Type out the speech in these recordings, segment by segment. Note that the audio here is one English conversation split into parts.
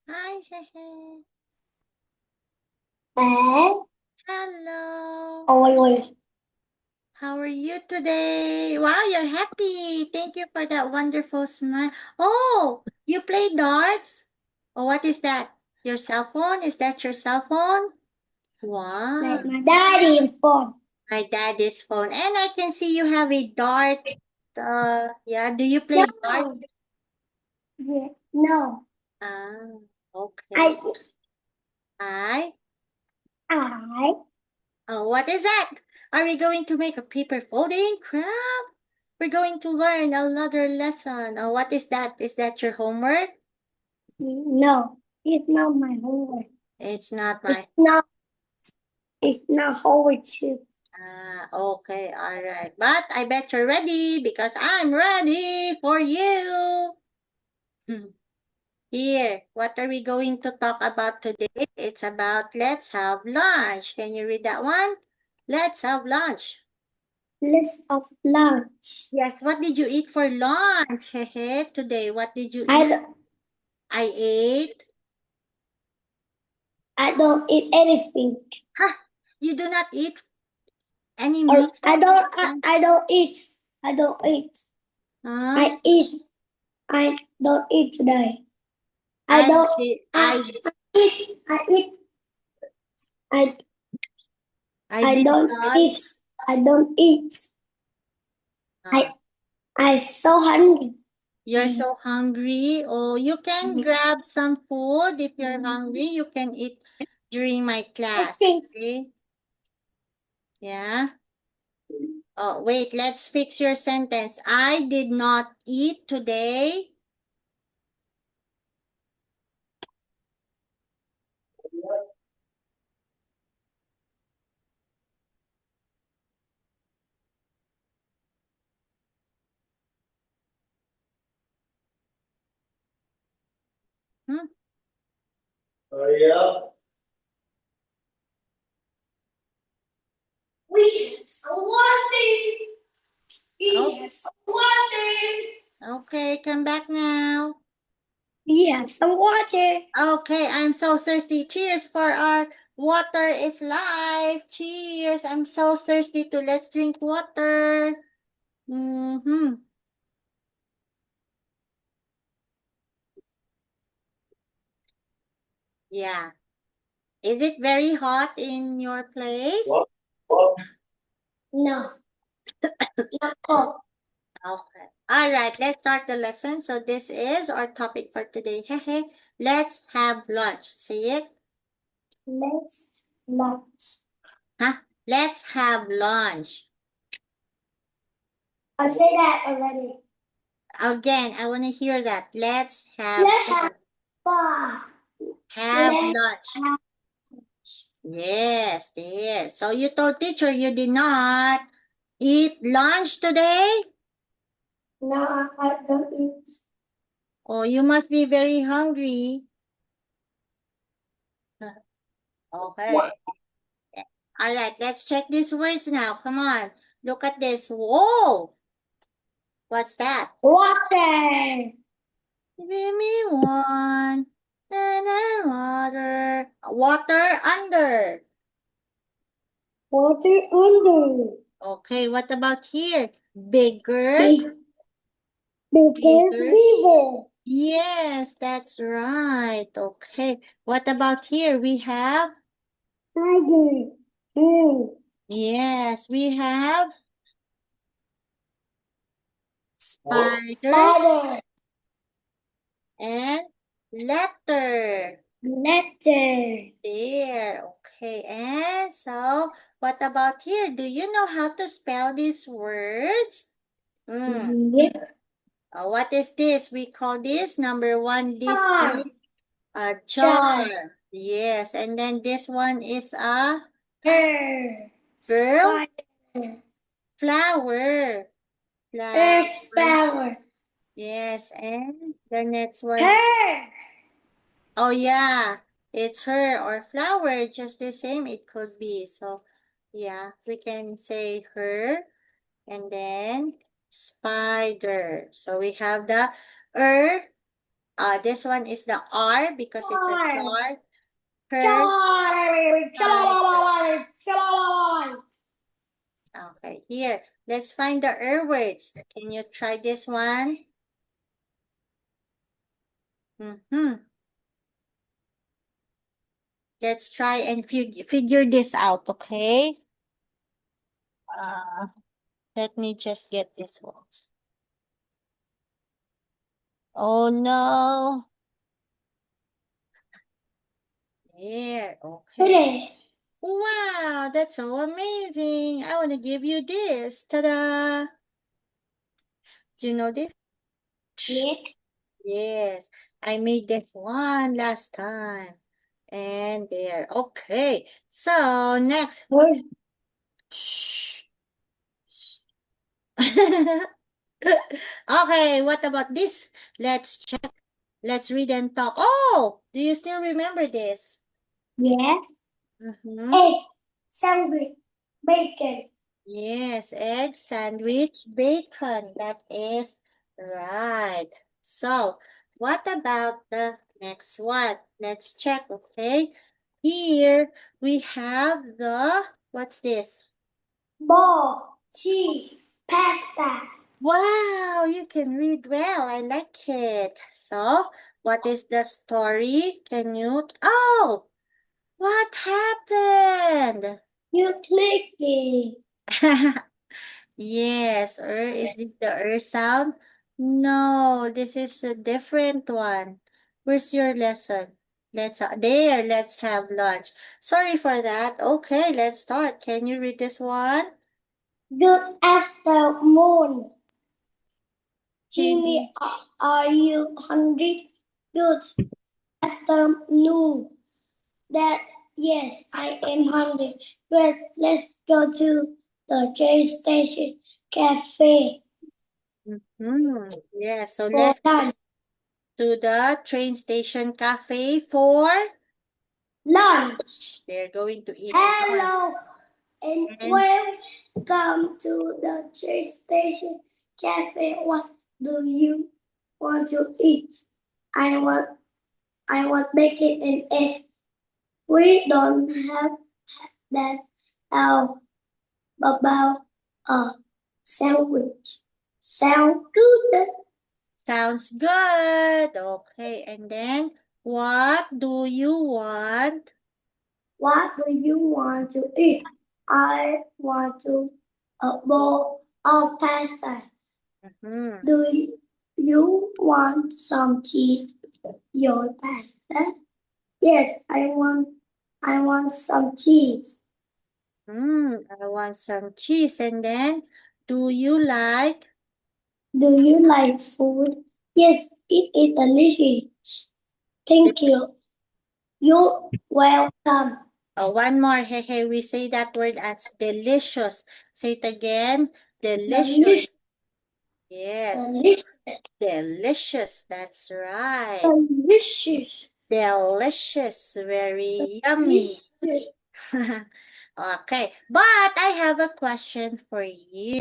Hi, Hehe. Hello. Hello. Ôi. How are you today? Wow, you're happy. Thank you for that wonderful smile. Oh, you play darts? Oh, what is that? Your cell phone? Is that your cell phone? Wow. My daddy phone. My daddy's phone. And I can see you have a dart. Yeah, do you play dart? No. Yeah. No. Ah, okay. I I. I Oh, what is that? Are we going to make a paper folding craft? We're going to learn another lesson. Oh, what is that? Is that your homework? no. It's not my homework. It's not my. It's not homework too. Ah, okay, all right. But I bet you're ready because I'm ready for you. Hmm. Here, what are we going to talk about today? It's about let's have lunch. Can you read that one? Let's have lunch. List of lunch. Yes, what did you eat for lunch? Hehe, today, what did you I eat? don't, I ate. I don't eat anything. Huh? You do not eat any meal? Or I don't eat. I don't eat. Huh? I eat. I don't eat today. I I don't did. I eat. I eat. I I I did don't not. eat. I don't eat. Uh, I I so hungry. you're so hungry. Oh, you can grab some food if you're hungry. You can eat during my class. Okay. Okay? Yeah. Oh, wait. Let's fix your sentence. I did not eat today. Hmm? Hurry up. We have some water. Oh, We have some water. okay. Come back now. We have some water. Okay, I'm so thirsty. Cheers for our water is life. Cheers. I'm so thirsty too. Let's drink water. Mm-hmm. Yeah. Is it very hot in your place? What? What? No. Not cold. Okay. All right, let's start the lesson. So this is our topic for today. Hehe. Let's have lunch. Say it. Let's lunch. Huh? Let's have lunch. I say that already. Again, I want to hear that. Let's have Let's have fun. have Let's lunch. have. Yes, there. So you told teacher you did not eat lunch today? No, I don't eat. Oh, you must be very hungry. Okay. What? All right, let's check these words now. Come on. Look at this. Whoa! What's that? Water. Give me one. And then water. Water under. Water under. Okay, what about here? Bigger. Big, bigger Bigger. beaver. Yes, that's right. Okay. What about here? We have, Tiger. yes, we have spider Spider. and letter. Letter. There. Okay. And so, what about here? Do you know how to spell these words? Hmm. Yep. What is this? We call this number one. This is Jar. a Jar. jar. Yes. And then this one is a Her. girl Spider. flower. Her Flower. flower. Yes, and the next one. Her. Oh yeah, it's her or flower, just the same it could be. So yeah, we can say her and then spider. So we have the er This one is the R because it's a jar. Her. Okay, here. Let's find the R words. Can you try this one? Let's try and figure this out, okay? Let me just get this one. Oh no. There, okay. Today. Wow, that's so amazing. I want to give you this. Ta-da. Do you know this? Yes. Yes, I made this one last time. And there. Okay. So next. Shh. Shh. Okay, what about this? Let's check. Let's read and talk. Oh, do you still remember this? Yes. Mm-hmm. Egg, sandwich, bacon. Yes, egg, sandwich, bacon. That is right. So, what about the next one? Let's check, okay? Here we have the, what's this? Ball, cheese, pasta. Wow, you can read well. I like it. So, what is the story? Can you? Oh, what happened? You click it. Yes, is this the sound? No, this is a different one. Where's your lesson? Let's have lunch. Sorry for that. Okay, let's start. Can you read this one? Good afternoon. Jimmy, Jimmy. are you hungry? Good afternoon. Yes, I am hungry. Great, let's go to the train station cafe Yeah, so for let's lunch. to the train station cafe for Lunch. they're going to eat lunch. Hello and welcome to the train station cafe. What do you want to eat? I want bacon and egg. We don't have that. How about a sandwich? Sound good? Sounds good. Okay, and then what do you want? What do you want to eat? I want to a bowl of pasta. Mhm. Do you want some cheese with your pasta? Yes, I want some cheese. I want some cheese. And then, do you like? Do you like food? Yes, it is delicious. Thank you. You're welcome. Oh, one more. Hey, hey, we say that word as delicious. Say it again. Delicious. Delicious. Yes, Delicious. delicious. That's right. Delicious. Delicious. Very yummy. Delicious. Okay, but I have a question for you.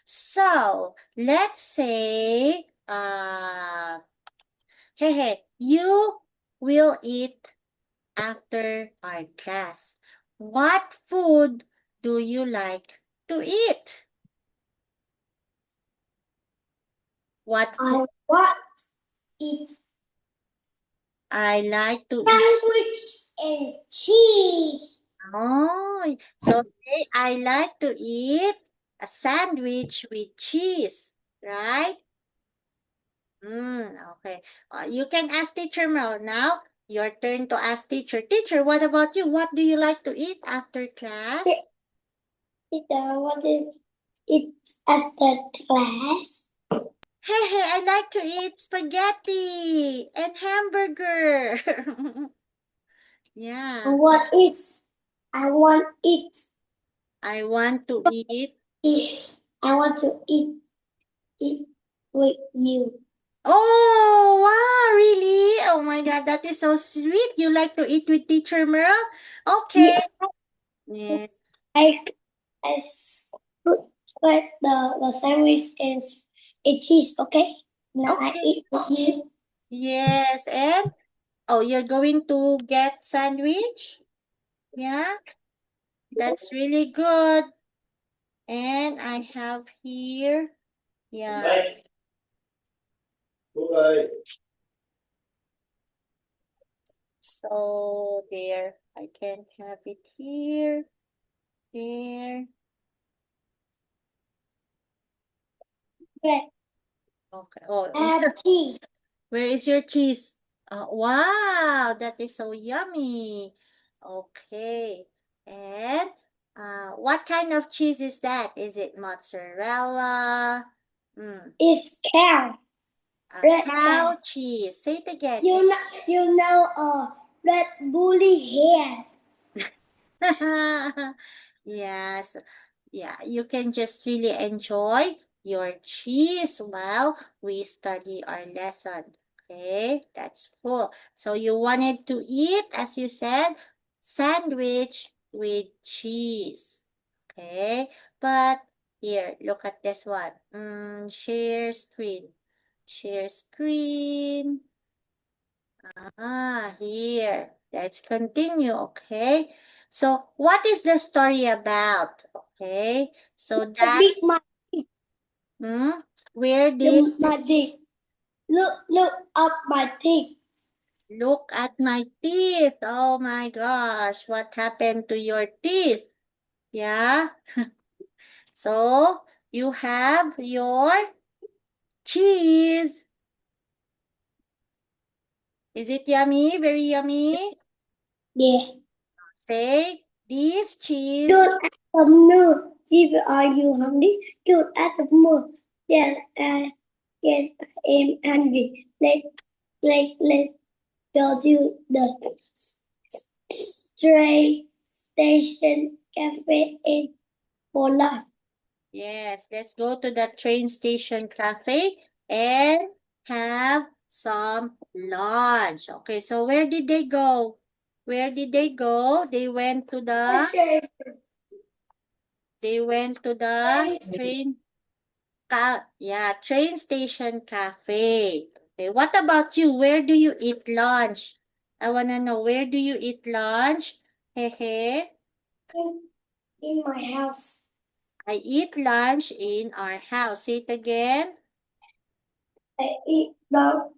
So, let's say, hey, hey, you will eat after our class. What food do you like to eat? What I food want it I like to eat? sandwich and cheese. Oh, so say I like to eat a sandwich with cheese, right? Okay. You can ask Teacher Merle now. Your turn to ask teacher. Teacher, what about you? What do you like to eat after class? What is it after class? Hey, hey, I like to eat spaghetti and hamburger. Yeah, What is I want it. I want to eat. I want to eat it with you. Oh, wow, really? Oh my God, that is so sweet. You like to eat with Teacher Merle? Okay. Yeah. I put the sandwich and cheese, okay? Now I Okay. eat with you. Yes, and oh, you're going to get sandwich? Yeah, that's really good. And I have here, yeah. So there, I can have it here, there. Bread. Okay. Oh, And tea. where is your cheese? Wow, that is so yummy. Okay. And what kind of cheese is that? Is it mozzarella? It's cow. A Red cow cow. cheese. Say it again. You know, red bully hair. Yes. Yeah, you can just really enjoy your cheese while we study our lesson. Okay, that's cool. So you wanted to eat, as you said, sandwich with cheese. Okay, but here, look at this one. Share screen. Share screen. Here. Let's continue, okay? So, what is the story about? Okay, so I that, big my where did, my dick. Look up my dick. look at my teeth. Oh my gosh, what happened to your teeth? Yeah, so you have your cheese. Is it yummy? Very yummy? Yeah. Say, this cheese. Good afternoon. If are you hungry? Good afternoon. Yes, yes, I am hungry. Let's go to the train station cafe in Poland. Yes, let's go to the train station cafe and have some lunch. Okay, so where did they go? Where did they go? They went to the train train station cafe. Okay, what about you? Where do you eat lunch? I wanna know, where do you eat lunch? Hehe. In my house. I eat lunch in our house. Say it again. I eat lunch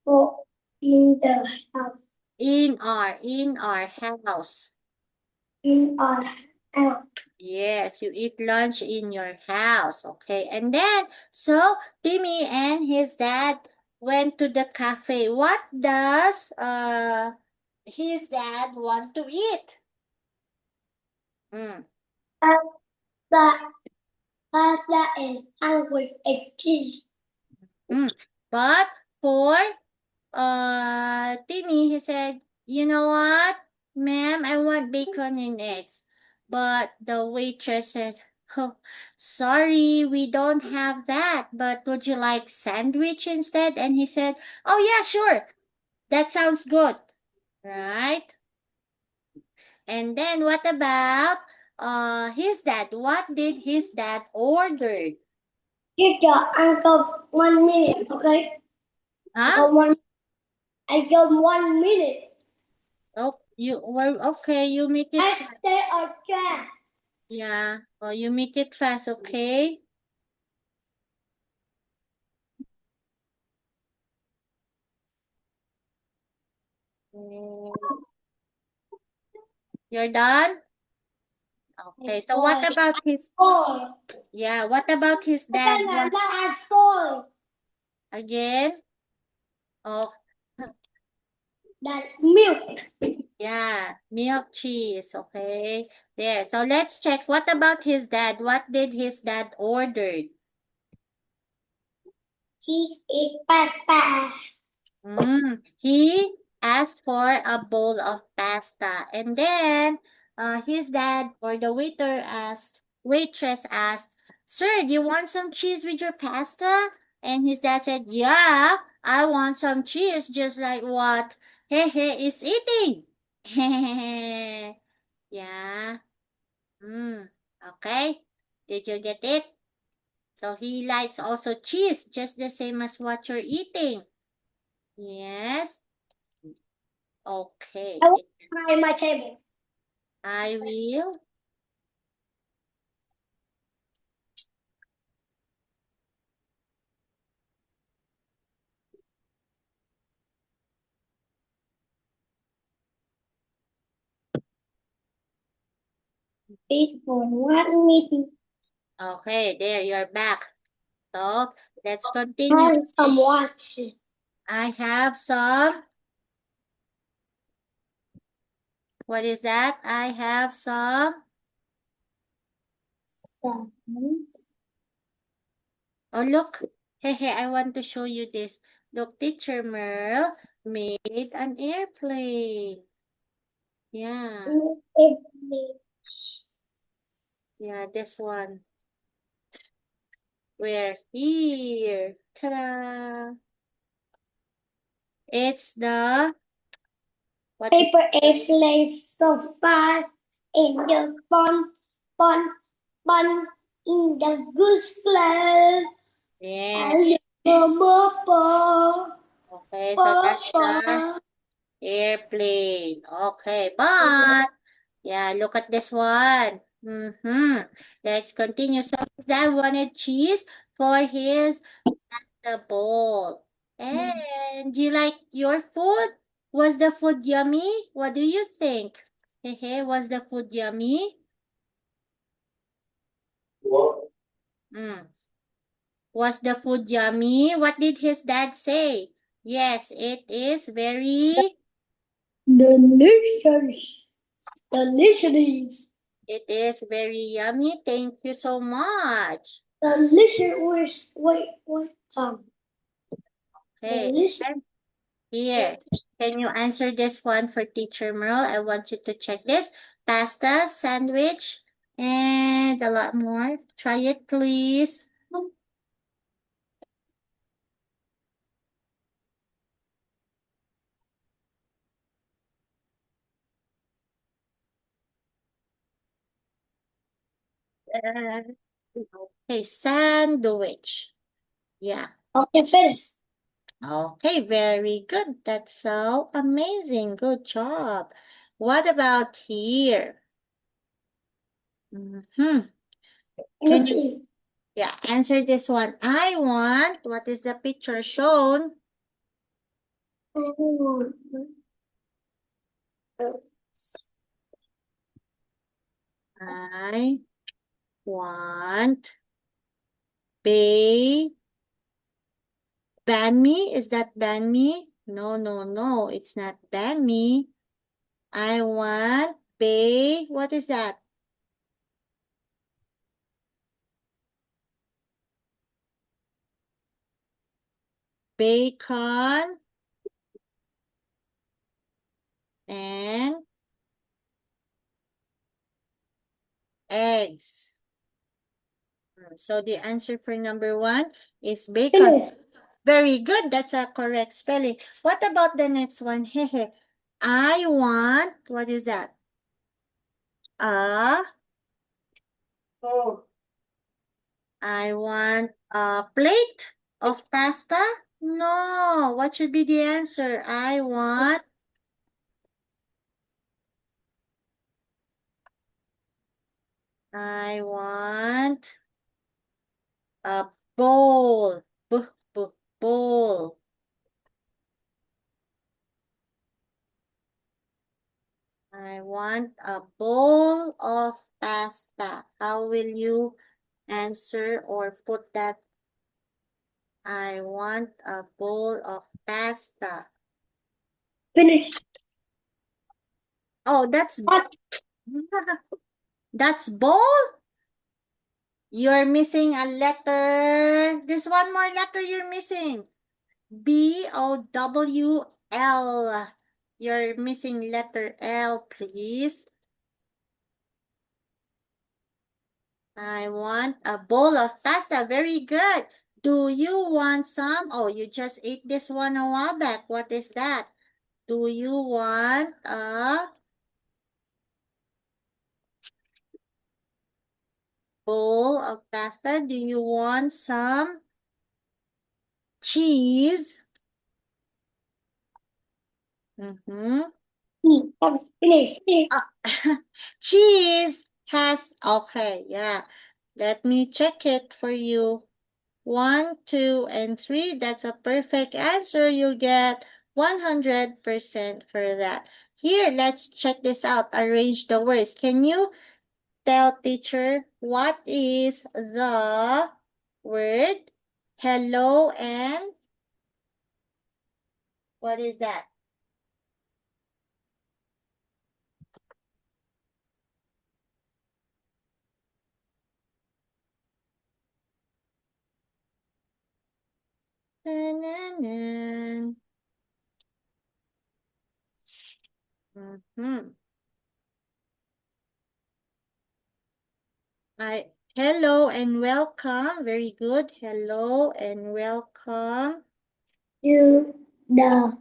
for in the house. In our house. In our house. Yes, you eat lunch in your house. Okay. And then, so Timmy and his dad went to the cafe. What does his dad want to eat? Mm. Pasta and sandwich and cheese. Mm. But for Timmy, he said, you know what, ma'am, I want bacon and eggs. But the waitress said, oh, sorry, we don't have that. But would you like sandwich instead? And he said, oh, yeah, sure. That sounds good. Right? And then what about his dad? What did his dad order? Give your uncle 1 minute, okay? Huh? I got 1 minute. Oh, you well, okay, you make it. I stay on track. Yeah. Oh, you make it fast, okay? Mm, you're done? Okay. So what about his what about his dad? Again? Oh, That milk. yeah, milk cheese. Okay. There. So let's check. What about his dad? What did his dad order? Cheese is pasta. He asked for a bowl of pasta. And then his dad or the waitress asked, sir, do you want some cheese with your pasta? And his dad said, yeah, I want some cheese just like what Hehe is eating. Yeah. Okay. Did you get it? So he likes also cheese, just the same as what you're eating. Yes. Okay. I want my table. I will. Wait for 1 meeting. Okay, there, you're back. So, let's continue. And some watch. I have some. What is that? I have some. Sounds. Oh, look. Hey, hey, I want to show you this. Look, Teacher Merle made an airplane. Yeah. Yeah, this one. We're here. Ta-da! It's the, what is, Paper airplane so far in the pond in the goose club. yeah. And the Okay, so that's the papa. airplane. Okay, but, yeah, look at this one. Let's continue. So, Zan wanted cheese for his the bowl. And do you like your food? Was the food yummy? What do you think? Hehe, was the food yummy? Mm. Was the food yummy? What did his dad say? Yes, it is very, Delicious. Delicious. it is very yummy. Thank you so much. Delicious. Wait. Okay, Delicious. and here, can you answer this one for Teacher Merle? I want you to check this. Pasta, sandwich, and a lot more. Try it, please. Okay, sandwich. Yeah. Okay, finish. Okay, very good. That's so amazing. Good job. What about here? Can you, See. yeah, answer this one. I want, what is the picture shown? I want banh mi. Is that banh mi? No. It's not banh mi. I want what is that? Bacon and eggs. So the answer for number 1 is bacon. Finish. Very good. That's a correct spelling. What about the next one? Hehe. I want, what is that? A, I want a plate of pasta? No. What should be the answer? I want a bowl. Bowl. I want a bowl of pasta. How will you answer or put that? I want a bowl of pasta. Finish. Oh, that's What? that's bowl? You're missing a letter. There's one more letter you're missing. B-O-W-L. You're missing letter L, please. I want a bowl of pasta. Very good. Do you want some? Oh, you just ate this one a while back. What is that? Do you want a bowl of pasta? Do you want some cheese? Finish. Cheese has, okay, yeah. Let me check it for you. 1, 2, and 3. That's a perfect answer. You'll get 100% for that. Here, let's check this out. Arrange the words. Can you tell teacher what is the word hello and what is that? Na-na-na. Hello and welcome. Very good. Hello and welcome. To the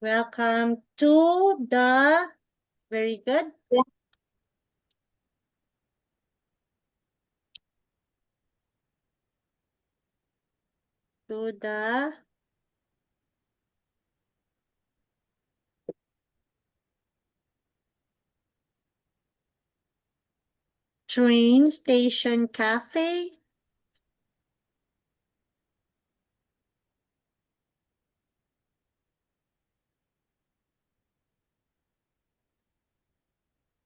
Welcome to the, very good. To the train station cafe.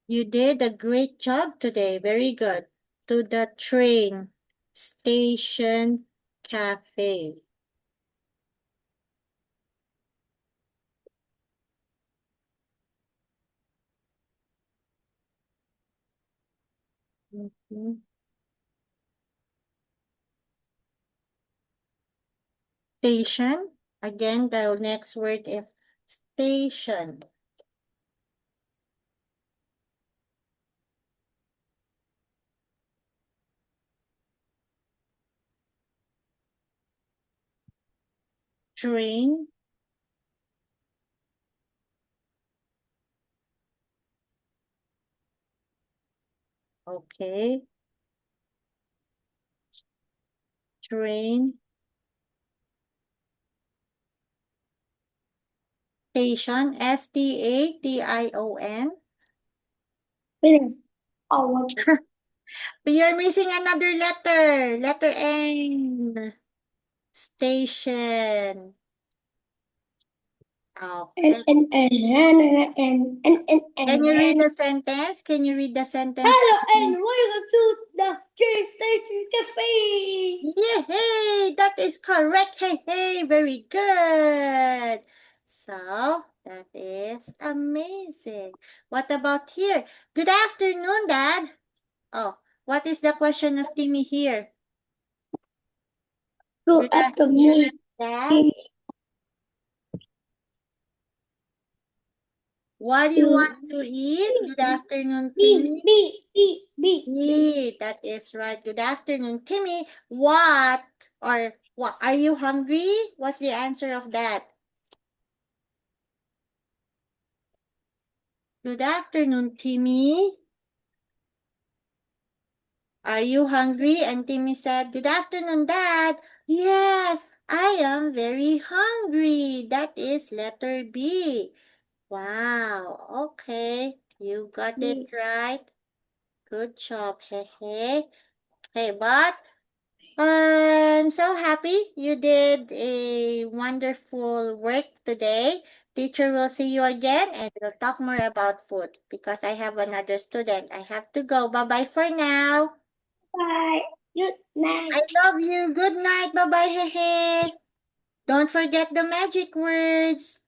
You did a great job today. Very good. To the train station cafe. Station. Again, the next word is station. Train. Okay. Train. Station. S-T-A-T-I-O-N. finish. Oh, You're missing another letter. Letter N. Station. Okay. Can you read the sentence? Can you read the sentence? Hello and welcome to the train station cafe. Yay! That is correct. Hey, hey, very good. So, that is amazing. What about here? Good afternoon, Dad. Oh, what is the question of Timmy here? Go Good at the afternoon, moon. Dad. What do you want to eat? Good afternoon, Timmy. B. That is right. Good afternoon, Timmy. What are you hungry? What's the answer of that? Good afternoon, Timmy. Are you hungry? And Timmy said, good afternoon, Dad. Yes, I am very hungry. That is letter B. Wow. Okay. You got it right. Good job. Hey, hey. Hey, but I'm so happy you did a wonderful work today. Teacher will see you again and we'll talk more about food because I have another student. I have to go. Bye-bye for now. Bye. Good night. I love you. Good night. Bye-bye. Hehe. Don't forget the magic words.